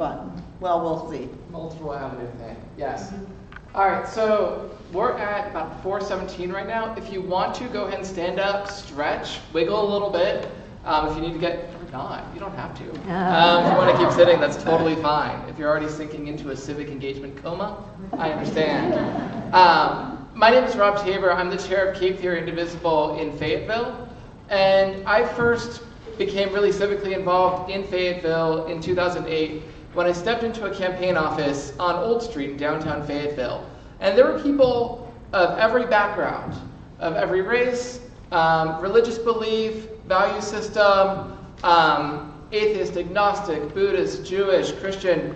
fun. Well, we'll see. Multiple avenue thing, yes. All right, so we're at about 4:17 right now. If you want to, go ahead and stand up, stretch, wiggle a little bit. If you need to get, or not, you don't have to. If you want to keep sitting, that's totally fine. If you're already sinking into a civic engagement coma, I understand. My name is Rob Tabor. I'm the chair of Cape Theory Indivisible in Fayetteville. And I first became really civically involved in Fayetteville in 2008 when I stepped into a campaign office on Old Street in downtown Fayetteville. And there were people of every background, of every race, religious belief, value system, atheist, agnostic, Buddhist, Jewish, Christian,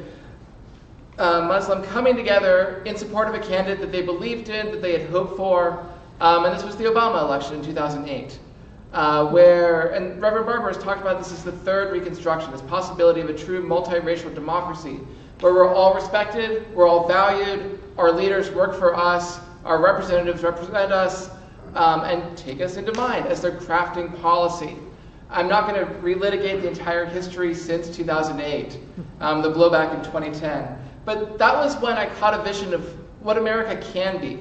Muslim, coming together in support of a candidate that they believed in, that they had hoped for. And this was the Obama election in 2008. And Reverend Barber has talked about this as the third Reconstruction, this possibility of a true multiracial democracy, where we're all respected, we're all valued, our leaders work for us, our representatives represent us, and take us into mind as they're crafting policy. I'm not going to relitigate the entire history since 2008, the blowback in 2010, but that was when I caught a vision of what America can be,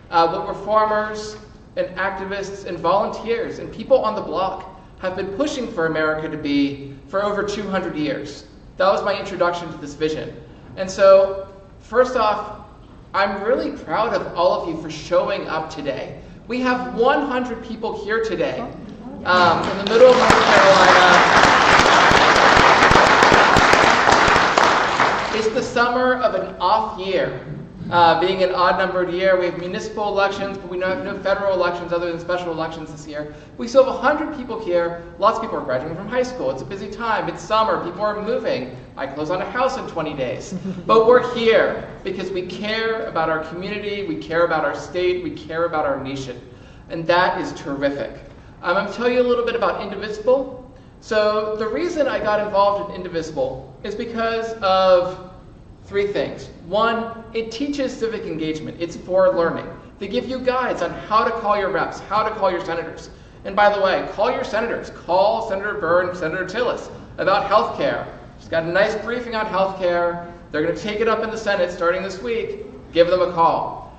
what reformers, and activists and volunteers and people on the block have been pushing for America to be for over 200 years. That was my introduction to this vision. And so, first off, I'm really proud of all of you for showing up today. We have 100 people here today in the middle of North Carolina. It's the summer of an off year. Being an odd-numbered year, we have municipal elections, but we have no federal elections other than special elections this year. We still have 100 people here. Lots of people are graduating from high school. It's a busy time. It's summer. People are moving. I close on a house in 20 days. But we're here because we care about our community, we care about our state, we care about our nation. And that is terrific. I'm going to tell you a little bit about Indivisible. So the reason I got involved in Indivisible is because of three things. One, it teaches civic engagement. It's for learning. They give you guides on how to call your reps, how to call your senators. And by the way, call your senators. Call Senator Burr and Senator Tillis about health care. She's got a nice briefing on health care. They're going to take it up in the Senate starting this week. Give them a call.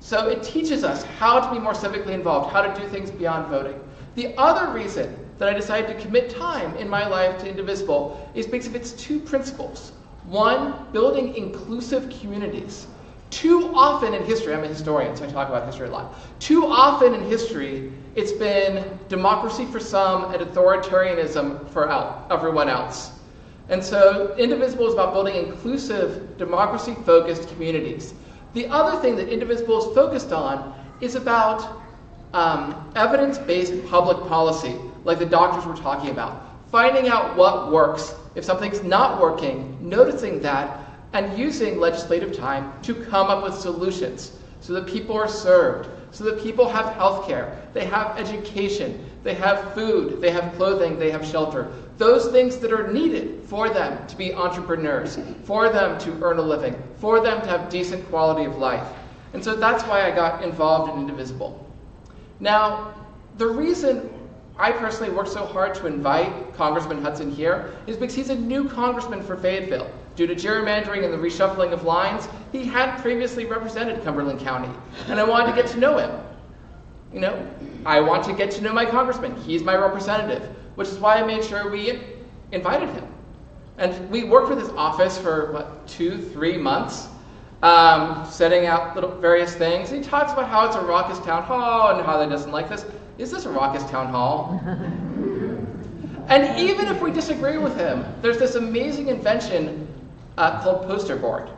So it teaches us how to be more civically involved, how to do things beyond voting. The other reason that I decided to commit time in my life to Indivisible is because of its two principles. One, building inclusive communities. Too often in history, I'm a historian, so I talk about history a lot. Too often in history, it's been democracy for some and authoritarianism for everyone else. And so Indivisible is about building inclusive, democracy-focused communities. The other thing that Indivisible is focused on is about evidence-based public policy, like the doctors were talking about. Finding out what works. If something's not working, noticing that, and using legislative time to come up with solutions so that people are served, so that people have health care, they have education, they have food, they have clothing, they have shelter. Those things that are needed for them to be entrepreneurs, for them to earn a living, for them to have decent quality of life. And so that's why I got involved in Indivisible. Now, the reason I personally worked so hard to invite Congressman Hudson here is because he's a new congressman for Fayetteville. Due to gerrymandering and the reshuffling of lines, he had previously represented Cumberland County, and I wanted to get to know him. You know, I want to get to know my congressman. He's my representative, which is why I made sure we invited him. And we worked with his office for, 2-3 months, setting out little various things. And he talks about how it's a raucous town hall and how he doesn't like this. Is this a raucous town hall? And even if we disagree with him, there's this amazing invention called poster board.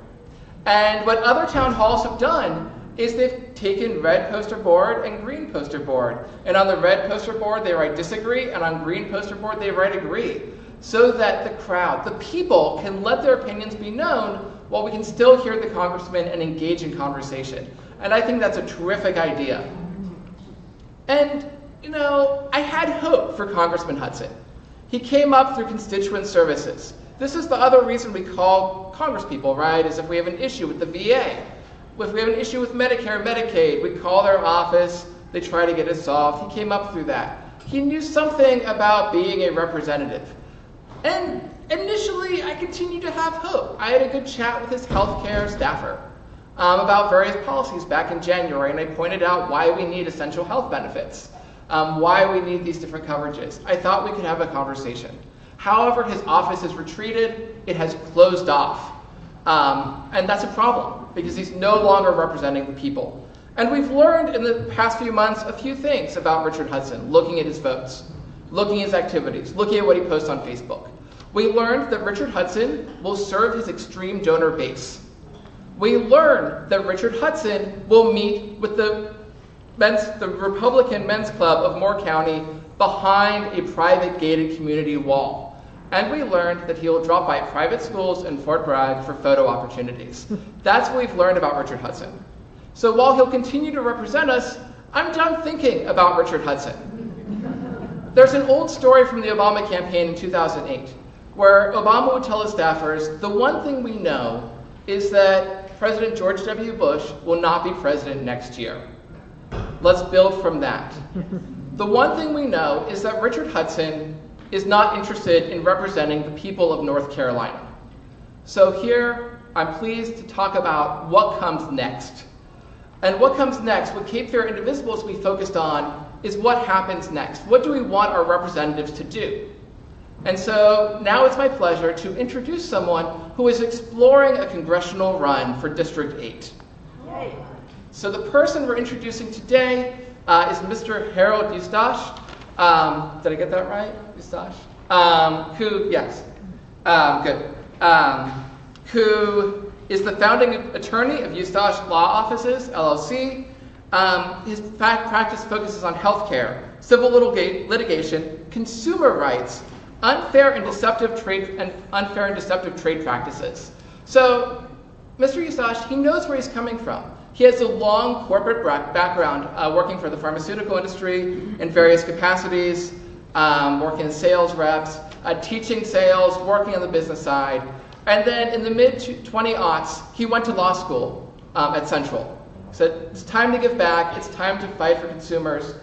And what other town halls have done is they've taken red poster board and green poster board. And on the red poster board, they write disagree, and on green poster board, they write agree. So that the crowd, the people, can let their opinions be known while we can still hear the congressman and engage in conversation. And I think that's a terrific idea. And, you know, I had hope for Congressman Hudson. He came up through constituent services. This is the other reason we call congresspeople, right, is if we have an issue with the VA. If we have an issue with Medicare, Medicaid, we call their office, they try to get it solved. He came up through that. He knew something about being a representative. And initially, I continued to have hope. I had a good chat with his healthcare staffer about various policies back in January, and I pointed out why we need essential health benefits, why we need these different coverages. I thought we could have a conversation. However, his office has retreated, it has closed off. And that's a problem, because he's no longer representing the people. And we've learned in the past few months a few things about Richard Hudson, looking at his votes, looking at his activities, looking at what he posts on Facebook. We learned that Richard Hudson will serve his extreme donor base. We learned that Richard Hudson will meet with the Republican Men's Club of Moore County behind a private gated community wall. And we learned that he will drop by private schools in Fort Bragg for photo opportunities. That's what we've learned about Richard Hudson. So while he'll continue to represent us, I'm done thinking about Richard Hudson. There's an old story from the Obama campaign in 2008, where Obama would tell his staffers, the one thing we know is that President George W. Bush will not be president next year. Let's build from that. The one thing we know is that Richard Hudson is not interested in representing the people of North Carolina. So here, I'm pleased to talk about what comes next. And what comes next, what Cape Fear Indivisibles we focused on, is what happens next. What do we want our representatives to do? And so now it's my pleasure to introduce someone who is exploring a congressional run for District 8. Yay. So the person we're introducing today is Mr. Harold Eustache. Did I get that right? Eustache? Who is the founding attorney of Eustache Law Offices, LLC. His practice focuses on healthcare, civil litigation, consumer rights, unfair and deceptive trade practices. So, Mr. Eustache, he knows where he's coming from. He has a long corporate background working for the pharmaceutical industry in various capacities, working as sales reps, teaching sales, working on the business side. And then in the mid-20aughts, he went to law school at Central. Said, it's time to give back, it's time to fight for consumers.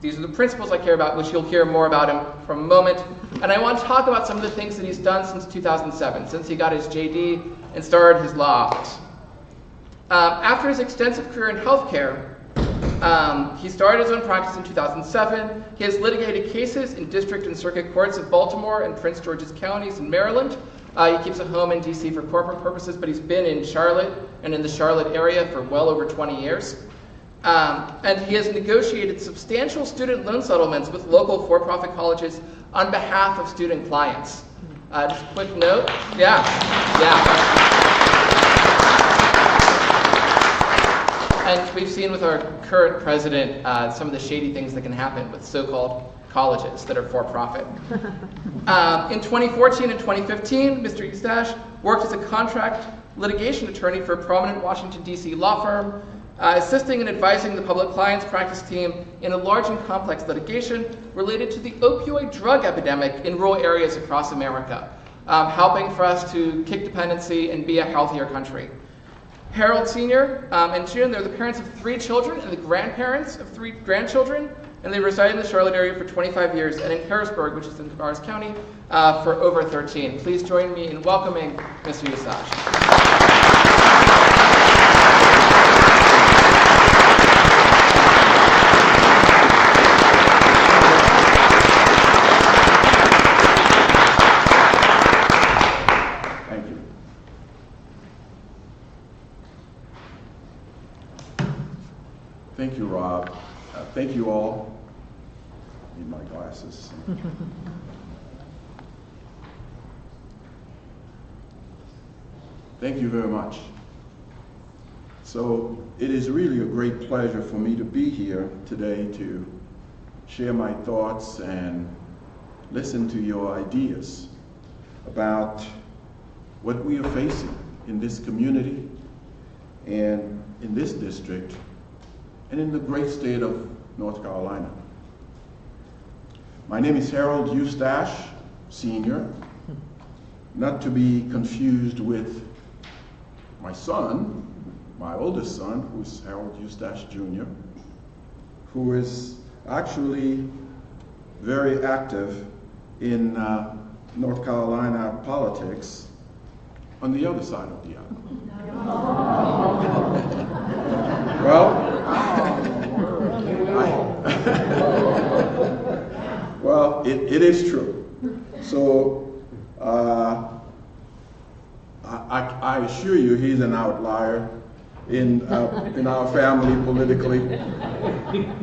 These are the principles I care about, which you'll hear more about him from a moment. And I want to talk about some of the things that he's done since 2007, since he got his JD and started his law office. After his extensive career in healthcare, he started his own practice in 2007. He has litigated cases in district and circuit courts of Baltimore and Prince George's counties in Maryland. He keeps a home in DC for corporate purposes, but he's been in Charlotte and in the Charlotte area for well over 20 years. And he has negotiated substantial student loan settlements with local for-profit colleges on behalf of student clients. Just a quick note. Yeah. And we've seen with our current president some of the shady things that can happen with so-called colleges that are for-profit. In 2014 and 2015, Mr. Eustache worked as a contract litigation attorney for a prominent Washington, D.C. law firm, assisting and advising the public clients practice team in a large and complex litigation related to the opioid drug epidemic in rural areas across America, helping for us to kick dependency and be a healthier country. Harold Sr. And June, they're the parents of 3 children and the grandparents of 3 grandchildren, and they reside in the Charlotte area for 25 years and in Harrisburg, which is in Tavares County, for over 13. Please join me in welcoming Mr. Eustache. Thank you, Rob. Thank you all. I need my glasses. Thank you very much. So it is really a great pleasure for me to be here today to share my thoughts and listen to your ideas about what we are facing in this community and in this district and in the great state of North Carolina. My name is Harold Eustache, Sr., not to be confused with my son, my oldest son, who's Harold Eustache Jr., who is actually very active in North Carolina politics on the other side of the aisle. Well, well, it is true. So I assure you, he's an outlier in our family politically,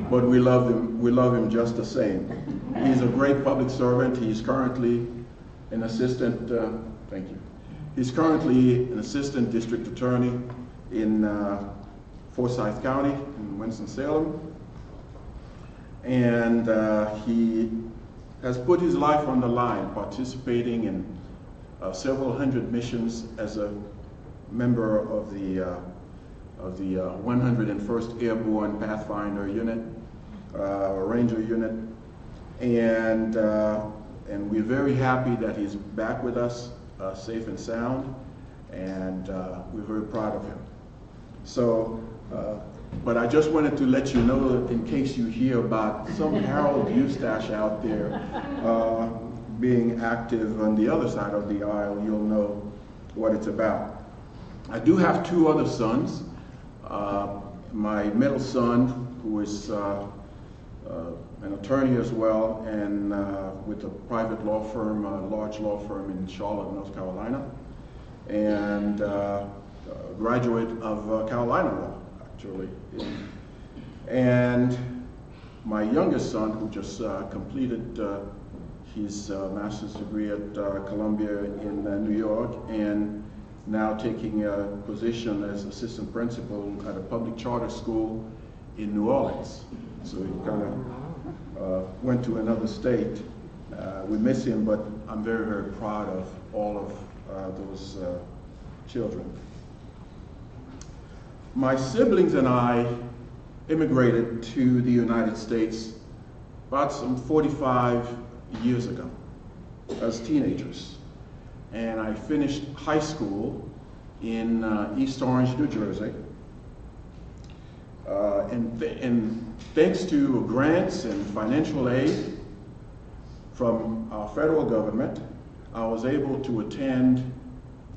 but we love him. We love him just the same. He's a great public servant. He's currently an assistant. Thank you. He's currently an assistant district attorney in Forsyth County in Winston-Salem, and he has put his life on the line, participating in several hundred missions as a member of the 101st Airborne Pathfinder Unit, Ranger Unit, and we're very happy that he's back with us, safe and sound, and we're very proud of him. So, but I just wanted to let you know, in case you hear about some Harold Eustache out there being active on the other side of the aisle, you'll know what it's about. I do have two other sons. My middle son, who is an attorney as well, and with a private law firm, a large law firm in Charlotte, North Carolina, and graduate of Carolina law, actually. And my youngest son, who just completed his master's degree at Columbia in New York, and now taking a position as assistant principal at a public charter school in New Orleans. So he kind of went to another state. We miss him, but I'm very, very proud of all of those children. My siblings and I immigrated to the United States about some 45 years ago as teenagers. And I finished high school in East Orange, New Jersey. And thanks to grants and financial aid from our federal government, I was able to attend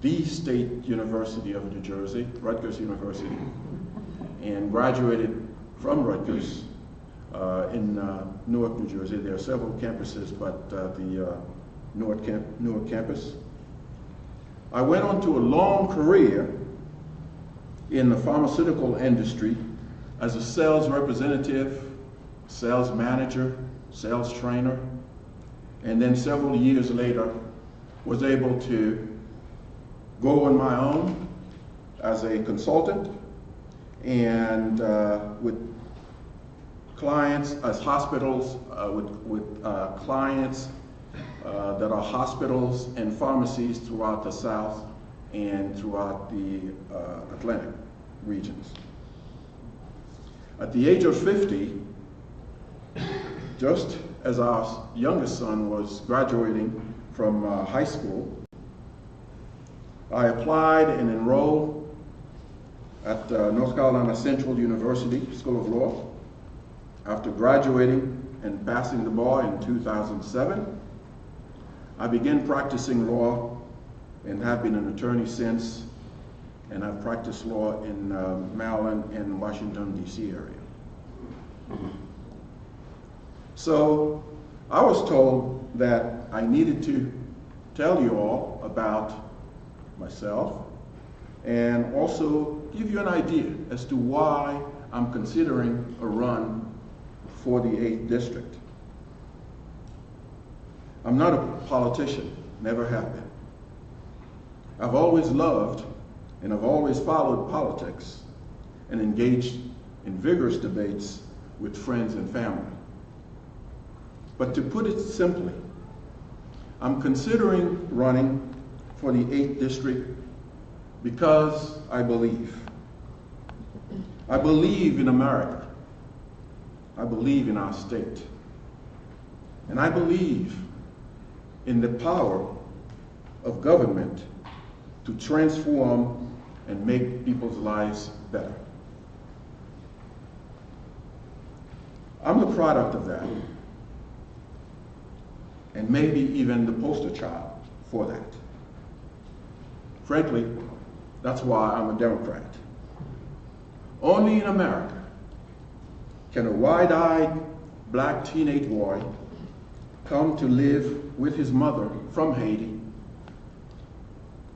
the State University of New Jersey, Rutgers University, and graduated from Rutgers in Newark, New Jersey. There are several campuses, but the Newark campus. I went on to a long career in the pharmaceutical industry as a sales representative, sales manager, sales trainer, and then several years later was able to go on my own as a consultant and with clients as hospitals, with clients that are hospitals and pharmacies throughout the South and throughout the Atlantic regions. At the age of 50, just as our youngest son was graduating from high school, I applied and enrolled at North Carolina Central University School of Law. After graduating and passing the bar in 2007, I began practicing law and have been an attorney since, and I've practiced law in Maryland and Washington, D.C. area. So I was told that I needed to tell you all about myself and also give you an idea as to why I'm considering a run for the 8th District. I'm not a politician, never have been. I've always loved and I've always followed politics and engaged in vigorous debates with friends and family. But to put it simply, I'm considering running for the 8th District because I believe. I believe in America. I believe in our state. And I believe in the power of government to transform and make people's lives better. I'm the product of that. and maybe even the poster child for that. Frankly, that's why I'm a Democrat. Only in America can a wide-eyed black teenage boy come to live with his mother from Haiti,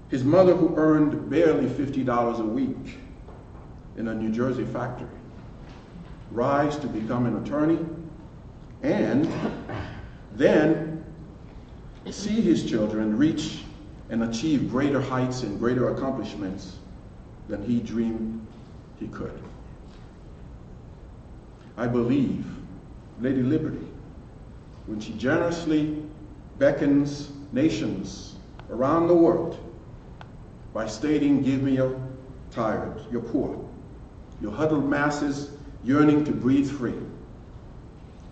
his mother who earned barely $50 a week in a New Jersey factory, rise to become an attorney, and then see his children reach and achieve greater heights and greater accomplishments than he dreamed he could. I believe Lady Liberty, when she generously beckons nations around the world by stating, "Give me your tired, your poor, your huddled masses yearning to breathe free,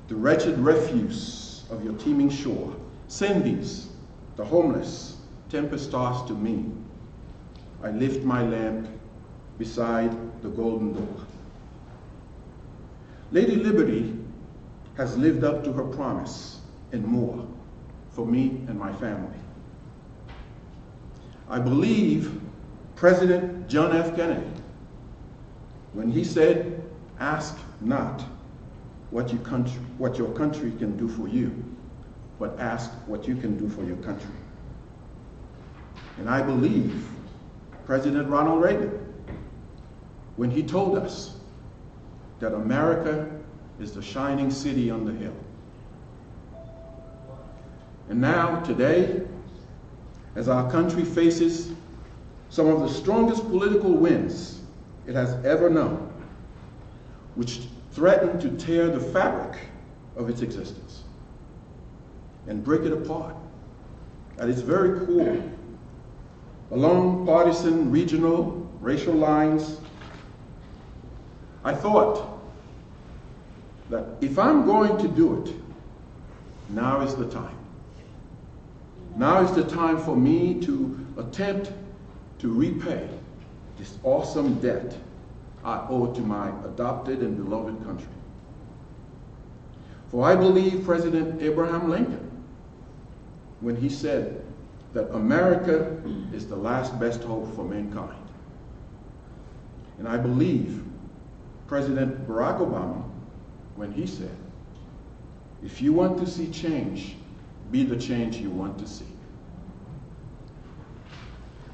the wretched refuse of your teeming shore, send these, the homeless, tempest-tossed to me. I lift my lamp beside the golden door." Lady Liberty has lived up to her promise and more for me and my family. I believe President John F. Kennedy, when he said, "Ask not what your country can do for you, but ask what you can do for your country." And I believe President Ronald Reagan, when he told us that America is the shining city on the hill. And now, today, as our country faces some of the strongest political winds it has ever known, which threaten to tear the fabric of its existence and break it apart at its very core, along partisan, regional, racial lines, I thought that if I'm going to do it, now is the time. Now is the time for me to attempt to repay this awesome debt I owe to my adopted and beloved country. For I believe President Abraham Lincoln, when he said that America is the last best hope for mankind. And I believe President Barack Obama, when he said, "If you want to see change, be the change you want to see."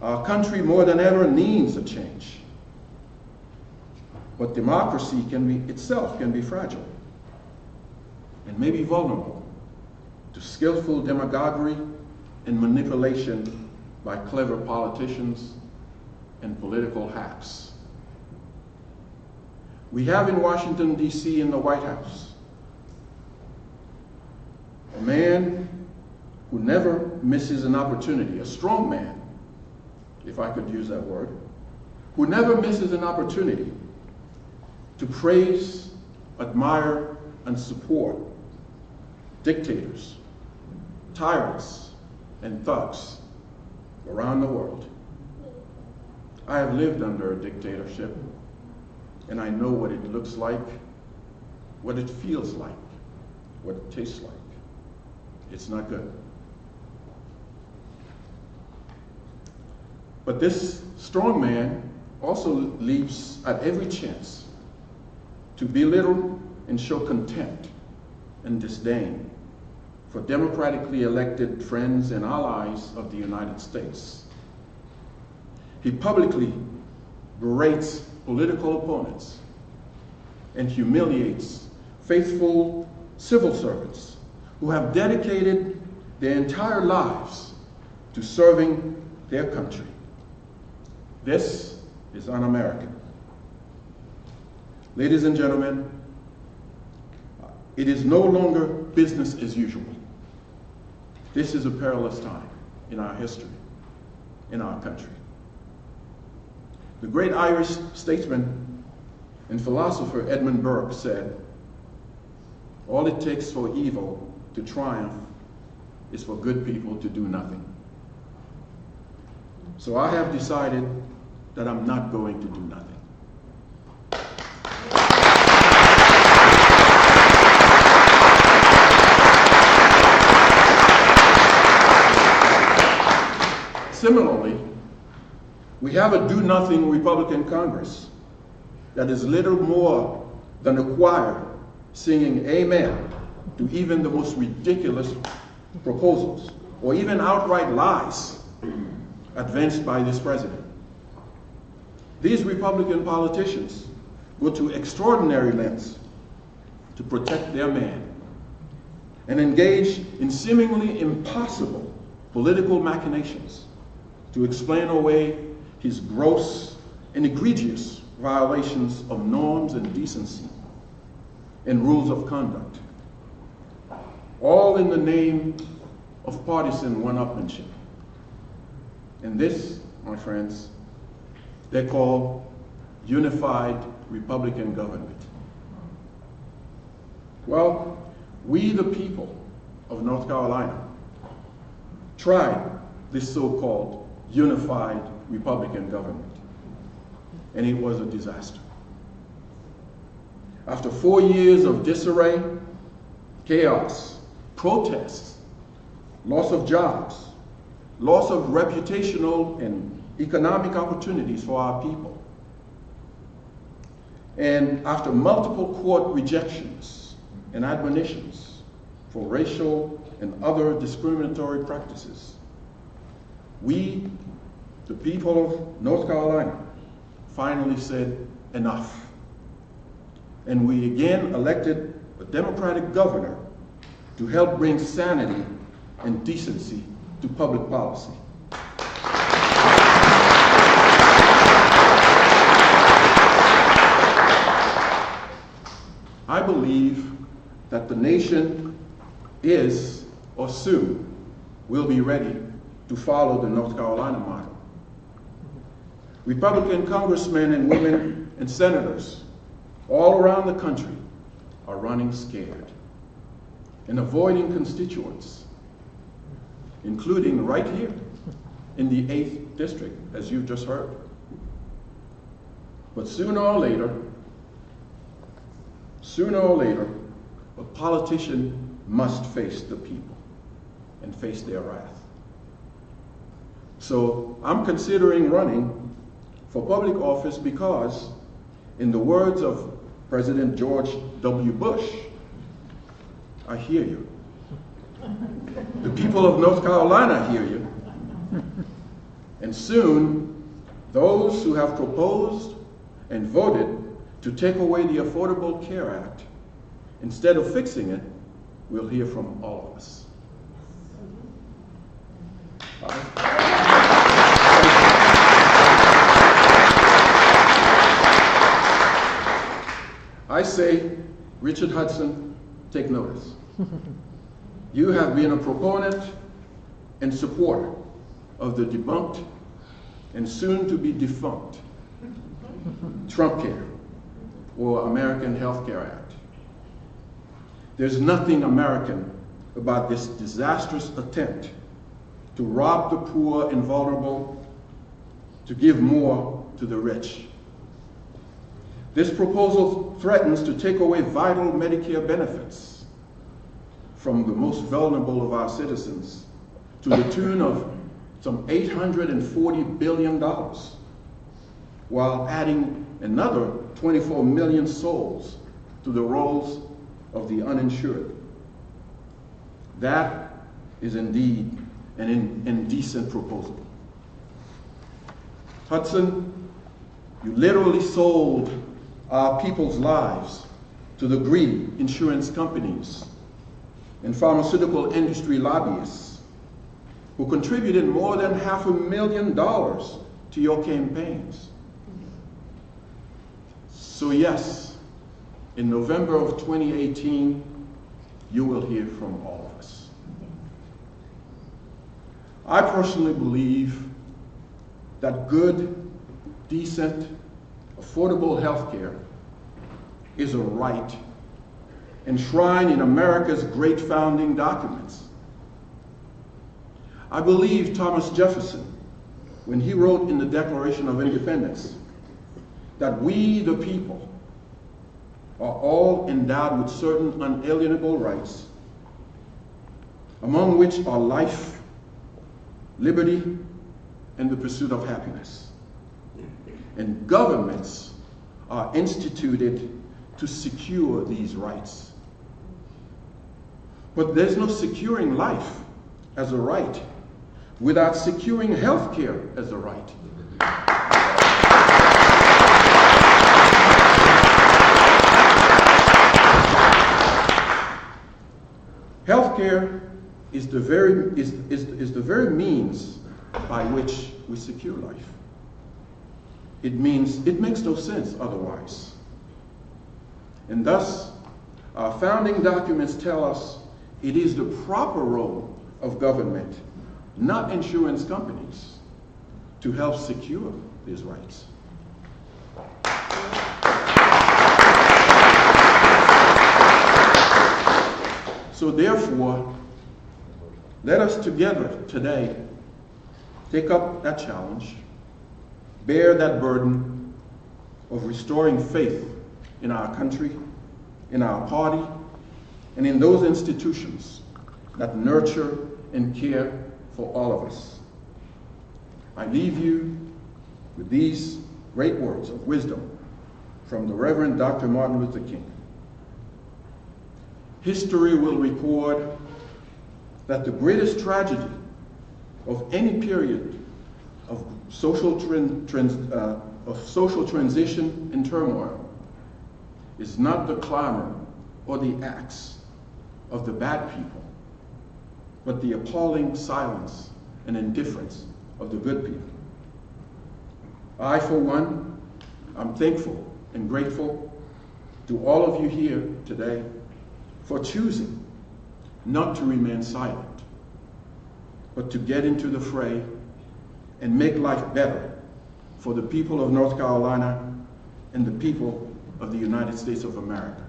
Our country more than ever needs a change. But democracy itself can be fragile and may be vulnerable to skillful demagoguery and manipulation by clever politicians and political hacks. We have in Washington, D.C., in the White House, a man who never misses an opportunity, a strong man, if I could use that word, who never misses an opportunity to praise, admire, and support dictators, tyrants, and thugs around the world. I have lived under a dictatorship, and I know what it looks like, what it feels like, what it tastes like. It's not good. But this strong man also leaves at every chance to belittle and show contempt and disdain for democratically elected friends and allies of the United States. He publicly berates political opponents and humiliates faithful civil servants who have dedicated their entire lives to serving their country. This is un-American. Ladies and gentlemen, it is no longer business as usual. This is a perilous time in our history, in our country. The great Irish statesman and philosopher Edmund Burke said, "All it takes for evil to triumph is for good people to do nothing." So I have decided that I'm not going to do nothing. Similarly, we have a do-nothing Republican Congress that is little more than a choir singing amen to even the most ridiculous proposals, or even outright lies advanced by this president. These Republican politicians go to extraordinary lengths to protect their man and engage in seemingly impossible political machinations to explain away his gross and egregious violations of norms and decency and rules of conduct, all in the name of partisan one-upmanship. And this, my friends, they call unified Republican government. Well, we the people of North Carolina tried this so-called unified Republican government, and it was a disaster. After 4 years of disarray, chaos, protests, loss of jobs, loss of reputational and economic opportunities for our people, and after multiple court rejections and admonitions for racial and other discriminatory practices, we, the people of North Carolina, finally said enough. And we again elected a Democratic governor to help bring sanity and decency to public policy. I believe that the nation is, or soon, will be ready to follow the North Carolina model. Republican congressmen and women and senators all around the country are running scared and avoiding constituents, including right here in the 8th district, as you've just heard. But sooner or later, a politician must face the people and face their wrath. So I'm considering running for public office because, in the words of President George W. Bush, I hear you. The people of North Carolina hear you. And soon, those who have proposed and voted to take away the Affordable Care Act, instead of fixing it, will hear from all of us. I say, Richard Hudson, take notice. You have been a proponent and supporter of the debunked and soon to be defunct Trump Care, or American Health Care Act. There's nothing American about this disastrous attempt to rob the poor and vulnerable, to give more to the rich. This proposal threatens to take away vital Medicare benefits from the most vulnerable of our citizens to the tune of some $840 billion, while adding another 24 million souls to the rolls of the uninsured. That is indeed an indecent proposal. Hudson, you literally sold our people's lives to the greedy insurance companies and pharmaceutical industry lobbyists who contributed more than $500,000 to your campaigns. So yes, in November of 2018, you will hear from all of us. I personally believe that good, decent, affordable health care is a right enshrined in America's great founding documents. I believe Thomas Jefferson, when he wrote in the Declaration of Independence, that we, the people, are all endowed with certain unalienable rights, among which are life, liberty, and the pursuit of happiness. And governments are instituted to secure these rights. But there's no securing life as a right without securing health care as a right. Healthcare is the very means by which we secure life. It makes no sense otherwise. And thus, our founding documents tell us it is the proper role of government, not insurance companies, to help secure these rights. So therefore, let us together today take up that challenge, bear that burden of restoring faith in our country, in our party, and in those institutions that nurture and care for all of us. I leave you with these great words of wisdom from the Reverend Dr. Martin Luther King. History will record that the greatest tragedy of any period of social transition and turmoil is not the clamor or the acts of the bad people, but the appalling silence and indifference of the good people. I, for one, am thankful and grateful to all of you here today for choosing not to remain silent, but to get into the fray and make life better for the people of North Carolina and the people of the United States of America.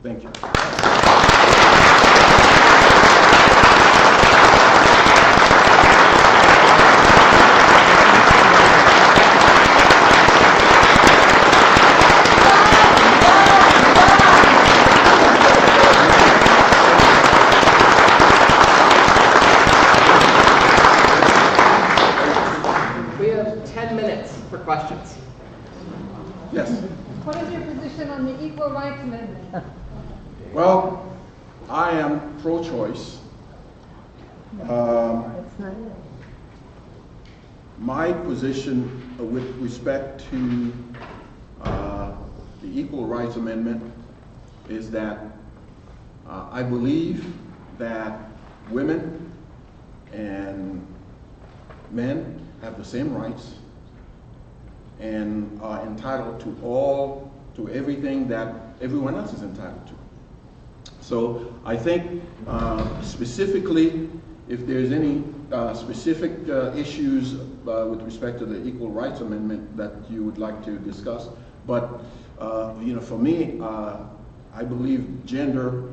Thank you. Questions? Yes. What is your position on the Equal Rights Amendment? Well, I am pro-choice. My position with respect to the Equal Rights Amendment is that I believe that women and men have the same rights and are entitled to everything that everyone else is entitled to. So I think specifically, if there's any specific issues with respect to the Equal Rights Amendment that you would like to discuss, but for me, I believe gender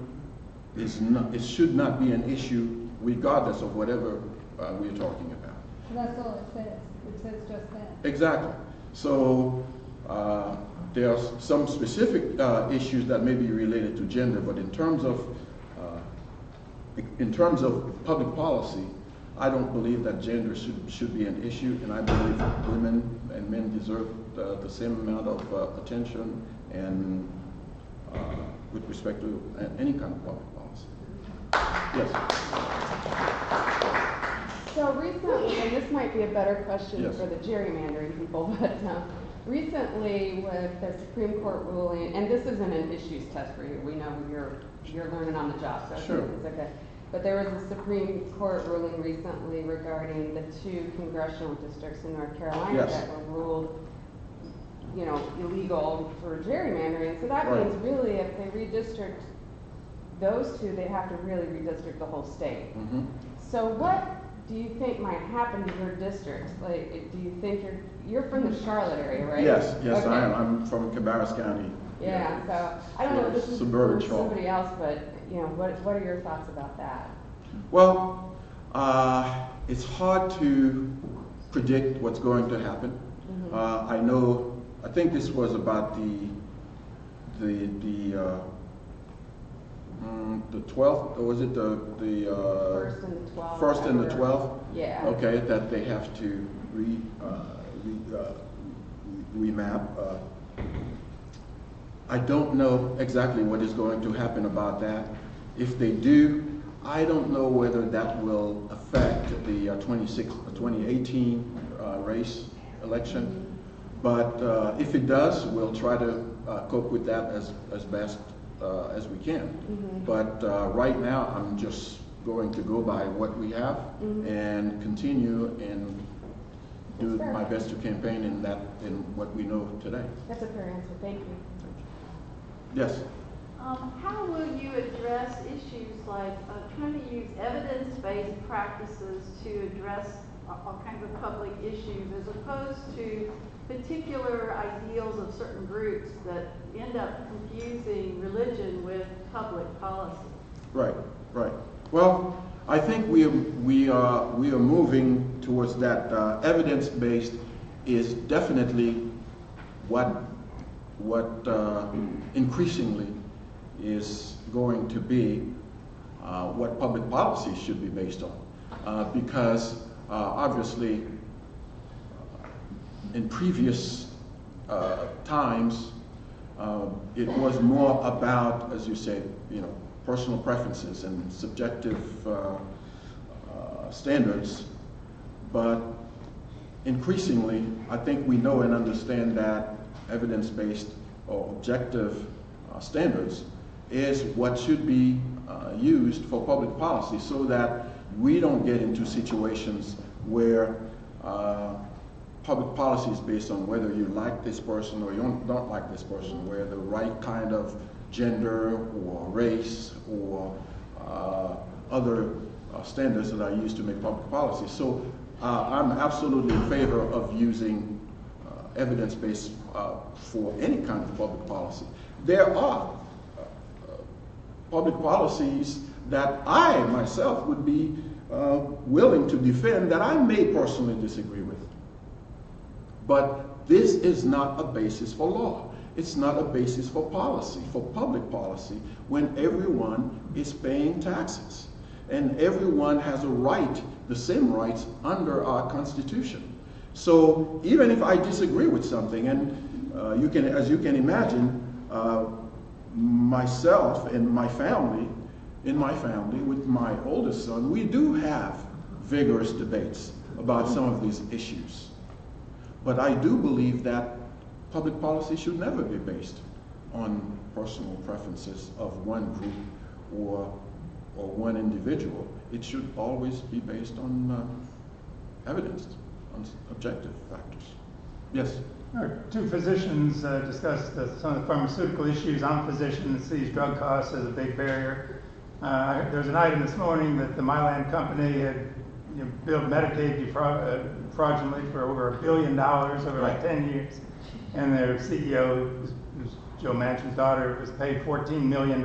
it should not be an issue regardless of whatever we're talking about. Well, that's all it says. It says just that. Exactly. So there are some specific issues that may be related to gender, but in terms of public policy, I don't believe that gender should be an issue, and I believe women and men deserve the same amount of attention and with respect to any kind of public policy. Yes. So recently, and this might be a better question Yes. for the gerrymandering people, but recently with the Supreme Court ruling, and this isn't an issues test for you, we know you're learning on the job, so Sure. it's okay. But there was a Supreme Court ruling recently regarding the 2 congressional districts in North Carolina Yes. that were ruled, illegal for gerrymandering. So that Right. means really if they redistrict those 2, they have to really redistrict the whole state. Mm-hmm. So what do you think might happen to your district? Like, do you think you're from the Charlotte area, right? Yes, Okay. I am. I'm from Cabarrus County. Yeah, so I don't know if this is Suburban for Charlotte. somebody else, but what are your thoughts about that? Well, it's hard to predict what's going to happen. Mm-hmm. I think this was about the 12th, or was it the First and the 12th. first and the 12th? Yeah. Okay, that they have to remap. I don't know exactly what is going to happen about that. If they do, I don't know whether that will affect the 2018 race election. But if it does, we'll try to cope with that as best as we can. But right now, I'm just going to go by what we have and continue and do my best to campaign in what we know today. That's a fair answer. Thank you. Yes. How will you address issues like trying to use evidence-based practices to address all kinds of public issues as opposed to particular ideals of certain groups that end up confusing religion with public policy? Right, right. Well, I think we are moving towards that. Evidence-based is definitely what increasingly is going to be what public policy should be based on, because obviously in previous times it was more about, as you say, personal preferences and subjective standards, but increasingly I think we know and understand that evidence-based or objective standards is what should be used for public policy, so that we don't get into situations where public policy is based on whether you like this person or you don't like this person, where the right kind of gender or race or other standards that are used to make public policy. So I'm absolutely in favor of using evidence-based for any kind of public policy. There are public policies that I myself would be willing to defend that I may personally disagree with. But this is not a basis for law. It's not a basis for policy, for public policy, when everyone is paying taxes and everyone has a right, the same rights under our Constitution. So even if I disagree with something, and as you can imagine, myself and my family, with my oldest son, we do have vigorous debates about some of these issues. But I do believe that public policy should never be based on personal preferences of one group or one individual. It should always be based on evidence, on objective factors. Yes? Two physicians discussed some of the pharmaceutical issues. I'm a physician that sees drug costs as a big barrier. There's an item this morning that the Mylan company had billed Medicaid fraudulently for over $1 billion over like 10 years. And their CEO, who's Joe Manchin's daughter, was paid $14 million.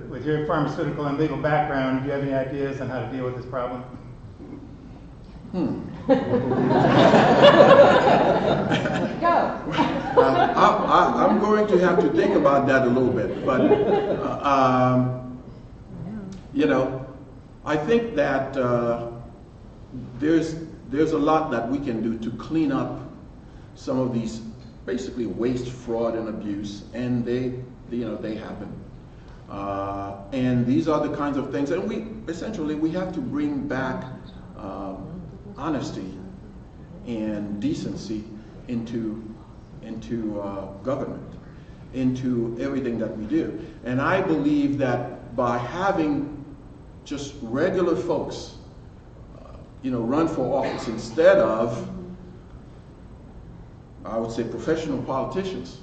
With your pharmaceutical and legal background, do you have any ideas on how to deal with this problem? Go. I'm going to have to think about that a little bit, but I think that there's a lot that we can do to clean up some of these basically waste, fraud, and abuse, and they happen. And these are the kinds of things, and we have to bring back honesty and decency into government, into everything that we do. And I believe that by having just regular folks, run for office instead of, I would say, professional politicians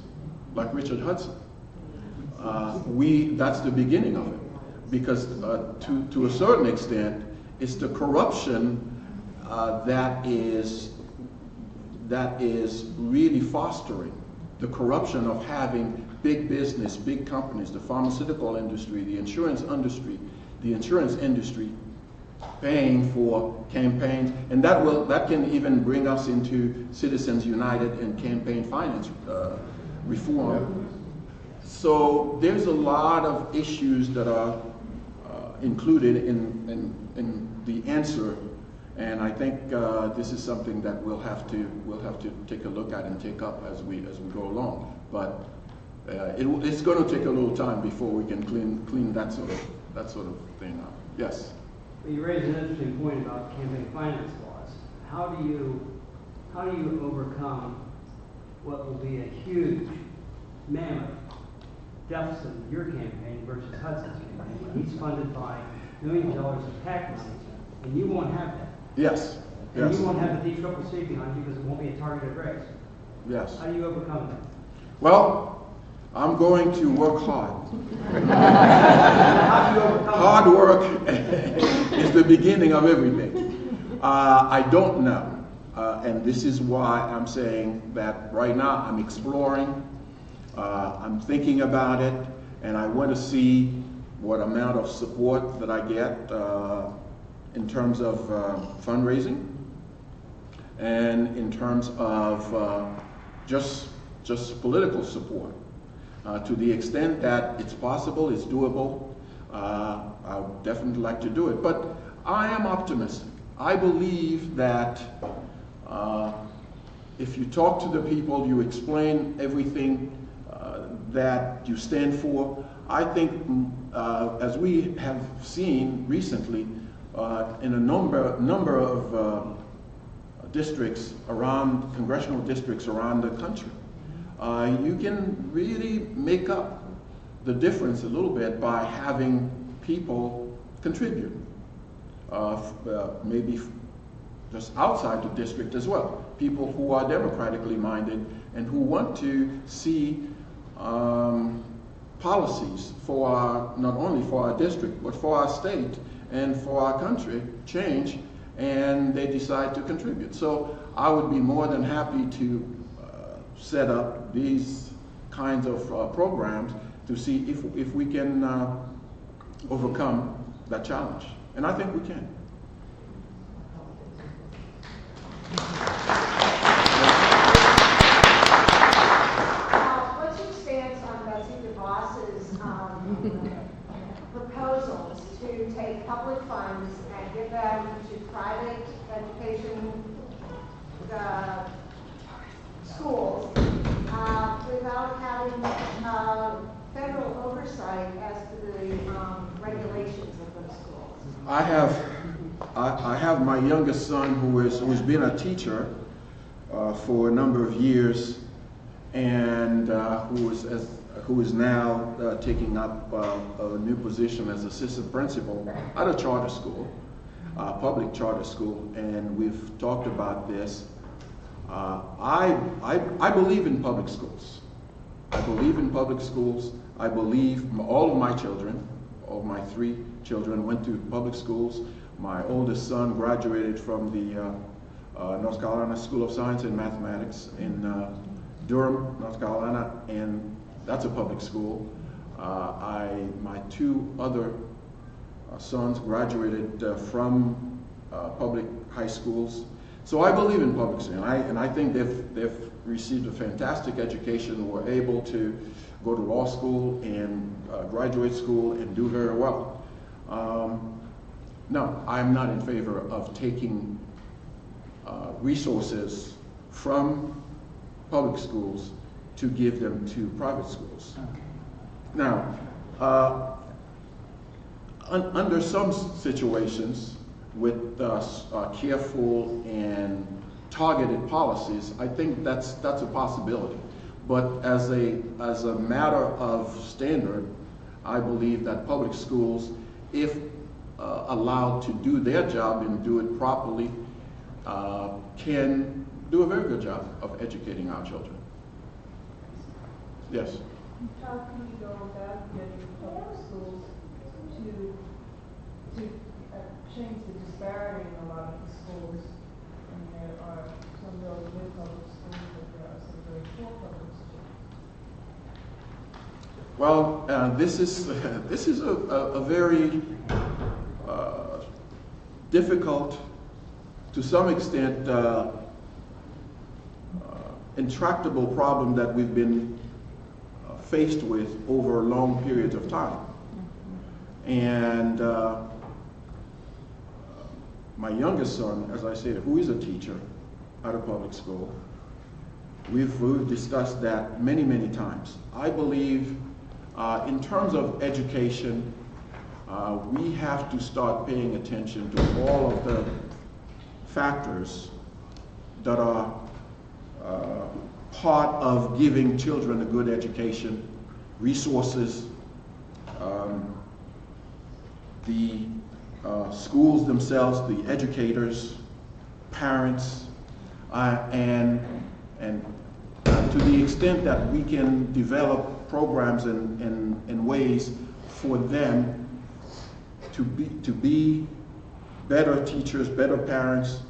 like Richard Hudson, that's the beginning of it. Because to a certain extent, it's the corruption that is really fostering the corruption of having big business, big companies, the pharmaceutical industry, the insurance industry paying for campaigns, and that can even bring us into Citizens United and campaign finance reform. So there's a lot of issues that are included in the answer And I think this is something that we'll have to take a look at and take up as we go along. But it's going to take a little time before we can clean that sort of thing up. Yes. Well, you raised an interesting point about campaign finance laws. How do you overcome what will be a huge mammoth deficit of your campaign versus Hudson's campaign when he's funded by millions of dollars of PAC money, and you won't have that? Yes. And yes. you won't have the DCCC behind you because it won't be a targeted race. Yes. How do you overcome that? Well, I'm going to work hard. How do you overcome Hard work is the beginning of everything. I don't know. And this is why I'm saying that right now I'm exploring, I'm thinking about it, and I want to see what amount of support that I get in terms of fundraising and in terms of just political support. To the extent that it's possible, it's doable, I would definitely like to do it. But I am optimistic. I believe that if you talk to the people, you explain everything that you stand for, I think as we have seen recently in a number of districts around, congressional districts around the country, you can really make up the difference a little bit by having people contribute, maybe just outside the district as well. People who are democratically minded and who want to see policies for not only for our district, but for our state and for our country change, and they decide to contribute. So I would be more than happy to set up these kinds of programs to see if we can overcome that challenge. And I think we can. What's your stance on Betsy DeVos's proposals to take public funds and give them to private education schools without having federal oversight as to the regulations of those schools? I have my youngest son who's been a teacher for a number of years, and who is now taking up a new position as assistant principal at a charter school, public charter school, and we've talked about this. I believe in public schools. I believe in public schools. I believe all of my children, all of my 3 children went to public schools. My oldest son graduated from the North Carolina School of Science and Mathematics in Durham, North Carolina, and that's a public school. My 2 other sons graduated from public high schools. So I believe in public schools, and I think they've received a fantastic education, were able to go to law school and graduate school and do very well. No, I'm not in favor of taking resources from public schools to give them to private schools. Now, under some situations, with careful and targeted policies, I think that's a possibility. But as a matter of standard, I believe that public schools, if allowed to do their job and do it properly, can do a very good job of educating our children. Yes? How can you go about getting public schools to change the disparity in a lot of the schools? And there are some really good public schools, but there are some very poor public schools. Well, this is a very difficult, to some extent, intractable problem that we've been faced with over long periods of time. And my youngest son, as I said, who is a teacher at a public school, we've discussed that many, many times. I believe in terms of education, we have to start paying attention to all of the factors that are part of giving children a good education, resources, the schools themselves, the educators, parents, and to the extent that we can develop programs and ways for them to be better teachers, better parents,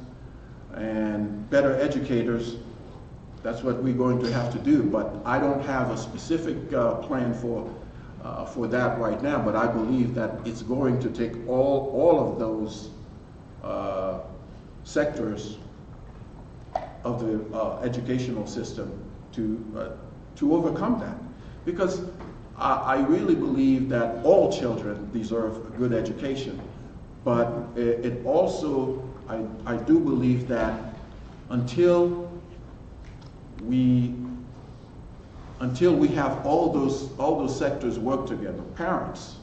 and better educators. That's what we're going to have to do. But I don't have a specific plan for that right now. But I believe that it's going to take all of those sectors of the educational system to overcome that. Because I really believe that all children deserve a good education. But it also, I do believe that until we have all those sectors work together, parents,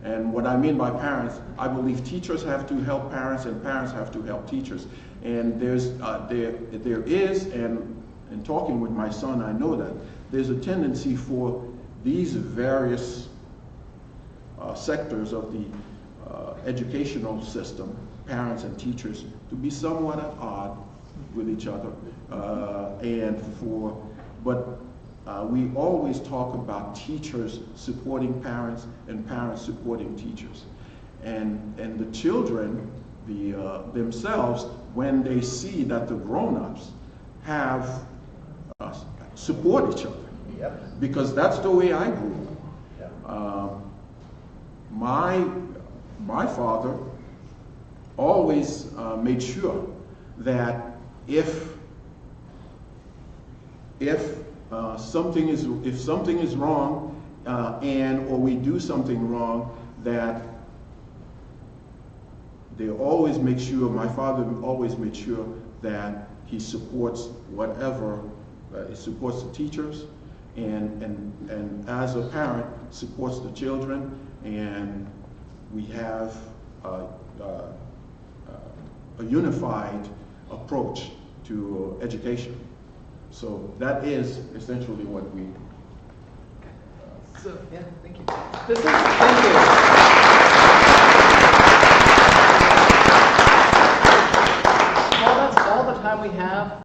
and what I mean by parents, I believe teachers have to help parents and parents have to help teachers. And there is, and in talking with my son, I know that there's a tendency for these various sectors of the educational system, parents and teachers, to be somewhat at odds with each other. But we always talk about teachers supporting parents and parents supporting teachers. And the children themselves, when they see that the grown-ups have support each other. Yep. Because that's the way I grew up. My father always made sure that if something is wrong or we do something wrong, that they always make sure. My father always made sure that he supports whatever. He supports the teachers, and as a parent supports the children, and we have a unified approach to education. So that is essentially what we. So yeah, thank you. Thank you. Well, that's all the time we have.